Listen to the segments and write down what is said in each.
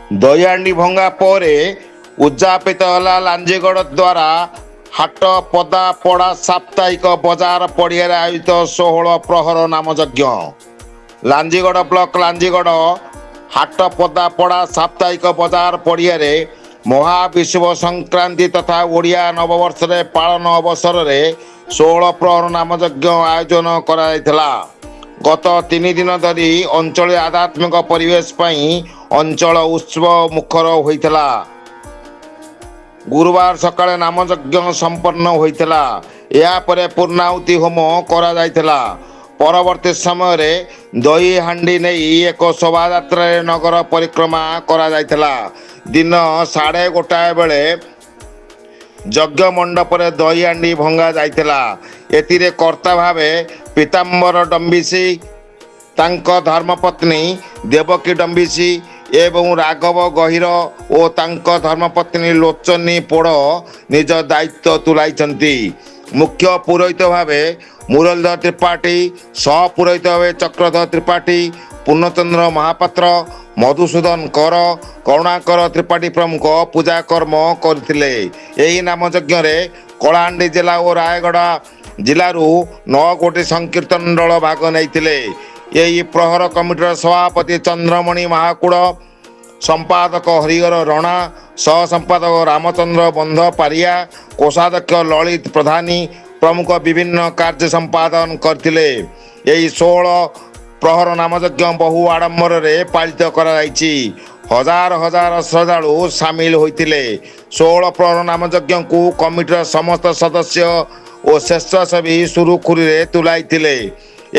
ଦହିହାଣ୍ଡି ଭଙ୍ଗା ପରେ ଉଦ୍ଯାପିତ ହେଲା ଲାଞ୍ଜିଗଡ଼ ଦ୍ୱାରା ହାଟ ପଦା ପଡ଼ା ସାପ୍ତାହିକ ବଜାର ପଡ଼ିଆରେ ଆୟୋଜିତ 16 ପ୍ରହର ନାମଯଜ୍ଞ। ଲାଞ୍ଜିଗଡ଼ ବ୍ଲକ ଲାଞ୍ଜିଗଡ଼ ହାଟ ପଦା ପଡ଼ା ସାପ୍ତାହିକ ବଜାର ପଡ଼ିଆରେ ମହାବିଷୁବ ସଂକ୍ରାନ୍ତି ତଥା ଓଡ଼ିଆ ନବବର୍ଷରେ ପାଳନ ଅବସରରେ 16 ପ୍ରହର ନାମଯଜ୍ଞ ଆୟୋଜନ କରାଯାଇଥିଲା। ଗତ 3 ଦିନ ଧରି ଅଞ୍ଚଳ ଆଧ୍ୟାତ୍ମିକ ପରିବେଶ ପାଇଁ ଅଞ୍ଚଳ ଉତ୍ସବ ମୁଖର ହୋଇଥିଲା। ଗୁରୁବାର ସକାଳେ ନାମଯଜ୍ଞ ସମ୍ପନ୍ନ ହୋଇଥିଲା। ଏହାପରେ ପୂର୍ଣ୍ଣାହୁତି ହୋମ କରାଯାଇଥିଲା। ପରବର୍ତ୍ତୀ ସମୟରେ ଦହି ହାଣ୍ଡି ନେଇ ଏକ ଶୋଭାଯାତ୍ରାରେ ନଗର ପରିକ୍ରମା କରାଯାଇଥିଲା। ଦିନ 1:30 ବେଳେ ଯଜ୍ଞ ମଣ୍ଡପରେ ଦହି ହାଣ୍ଡି ଭଙ୍ଗା ଯାଇଥିଲା। ଏଥିରେ କର୍ତ୍ତା ଭାବେ ପୀତାମ୍ବର ଡମ୍ବିସି, ତାଙ୍କ ଧର୍ମପତ୍ନୀ ଦେବକୀ ଡମ୍ବିସି ଏବଂ ରାଘବ ଗହିର ଓ ତାଙ୍କ ଧର୍ମପତ୍ନୀ ଲୋଚନୀ ପୋଡ଼ ନିଜ ଦାୟିତ୍ୱ ତୁଲାଇଛନ୍ତି। ମୁଖ୍ୟ ପୁରୋହିତ ଭାବେ ମୁରଲୀଧର ତ୍ରିପାଠୀ, ସହ ପୁରୋହିତ ଭାବେ ଚକ୍ରଧର ତ୍ରିପାଠୀ, ପୂର୍ଣ୍ଣଚନ୍ଦ୍ର ମହାପାତ୍ର, ମଧୁସୂଦନ କର, କରୁଣାକର ତ୍ରିପାଠୀ ପ୍ରମୁଖ ପୂଜା କର୍ମ କରିଥିଲେ। ଏହି ନାମଯଜ୍ଞରେ କଳାହାଣ୍ଡି ଜିଲ୍ଲା ଓ ରାୟଗଡ଼ା ଜିଲ୍ଲାରୁ 9 ଗୋଟି ସଂକୀର୍ତ୍ତନ ଦଳ ଭାଗ ନେଇଥିଲେ। ଏହି ପ୍ରହର କମିଟିର ସଭାପତି ଚନ୍ଦ୍ରମଣି ମହାକୁଡ଼, ସମ୍ପାଦକ ହରିହର ରଣା, ସହ ସମ୍ପାଦକ ରାମଚନ୍ଦ୍ର ବନ୍ଧ ପାରିଆ, କୋଷାଧ୍ୟକ୍ଷ ଲଳିତ ପ୍ରଧାନୀ ପ୍ରମୁଖ ବିଭିନ୍ନ କାର୍ଯ୍ୟ ସମ୍ପାଦନ କରିଥିଲେ। ଏହି 16 ପ୍ରହର ନାମଯଜ୍ଞ ବହୁ ଆଡମ୍ବରରେ ପାଳିତ କରାଯାଇଛି। ହଜାର ହଜାର ଶ୍ରଦ୍ଧାଳୁ ସାମିଲ ହୋଇଥିଲେ। 16 ପ୍ରହର ନାମଯଜ୍ଞକୁ କମିଟିର ସମସ୍ତ ସଦସ୍ୟ ଓ ସ୍ୱେଚ୍ଛାସେବୀ ସୁରୁଖୁରୁରେ ତୁଲାଇଥିଲେ।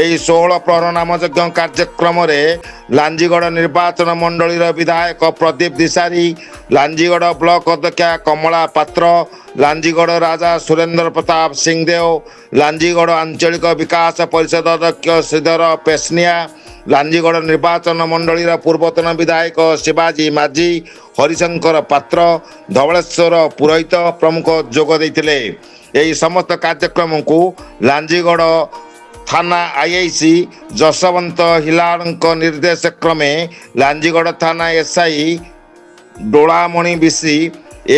ଏହି 16 ପ୍ରହର ନାମଯଜ୍ଞ କାର୍ଯ୍ୟକ୍ରମରେ ଲାଞ୍ଜିଗଡ଼ ନିର୍ବାଚନ ମଣ୍ଡଳୀର ବିଧାୟକ ପ୍ରଦୀପ ଦିଶାରୀ, ଲାଞ୍ଜିଗଡ଼ ବ୍ଲକ ଅଧ୍ୟକ୍ଷା କମଳା ପାତ୍ର, ଲାଞ୍ଜିଗଡ଼ ରାଜା ସୁରେନ୍ଦ୍ର ପ୍ରତାପ ସିଂଦେଓ, ଲାଞ୍ଜିଗଡ଼ ଆଞ୍ଚଳିକ ବିକାଶ ପରିଷଦ ଅଧ୍ୟକ୍ଷ ଶ୍ରୀଧର ପେସ୍ନିଆ, ଲାଞ୍ଜିଗଡ଼ ନିର୍ବାଚନ ମଣ୍ଡଳୀର ପୂର୍ବତନ ବିଧାୟକ ଶିବାଜୀ ମାଝୀ, ହରିଶଙ୍କର ପାତ୍ର, ଧବଳେଶ୍ୱର ପୁରୋହିତ ପ୍ରମୁଖ ଯୋଗ ଦେଇଥିଲେ। ଏହି ସମସ୍ତ କାର୍ଯ୍ୟକ୍ରମକୁ ଲାଞ୍ଜିଗଡ଼ ଥାନା ଆଇଆଇସି ଯଶବନ୍ତ ହିଲାଳଙ୍କ ନିର୍ଦ୍ଦେଶ କ୍ରମେ ଲାଞ୍ଜିଗଡ଼ ଥାନା SI Dolamani Bishi,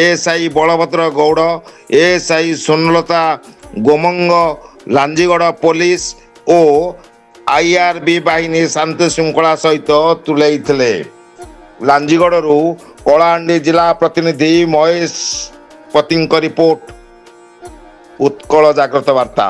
ASI Balabhadra Gaud, ASI Swarnalata Gomang, Lanjigarh police ଓ ଆଇଆର୍ବି ବାହିନୀ ଶାନ୍ତି ଶୃଙ୍ଖଳା ସହିତ ତୁଲାଇଥିଲେ। ଲାଞ୍ଜିଗଡ଼ରୁ କଳାହାଣ୍ଡି ଜିଲ୍ଲା ପ୍ରତିନିଧି ମହେଶ ପତିଙ୍କ ରିପୋର୍ଟ, ଉତ୍କଳ ଜାଗ୍ରତ ବାର୍ତ୍ତା।